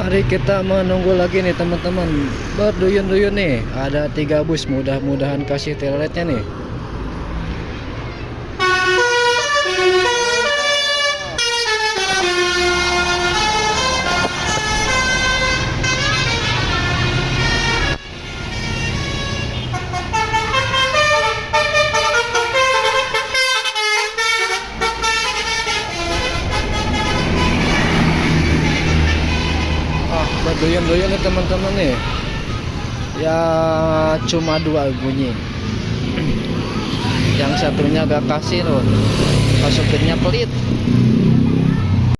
Mari kita menunggu lagi nih teman-teman. Berduyun-duyun nih. Ada 3 bus, mudah-mudahan kasih teletnya nih. Berduyun-duyun nih teman-teman nih. Ya cuma 2 bunyi. Yang satunya gak kasih loh. Supirnya pelit.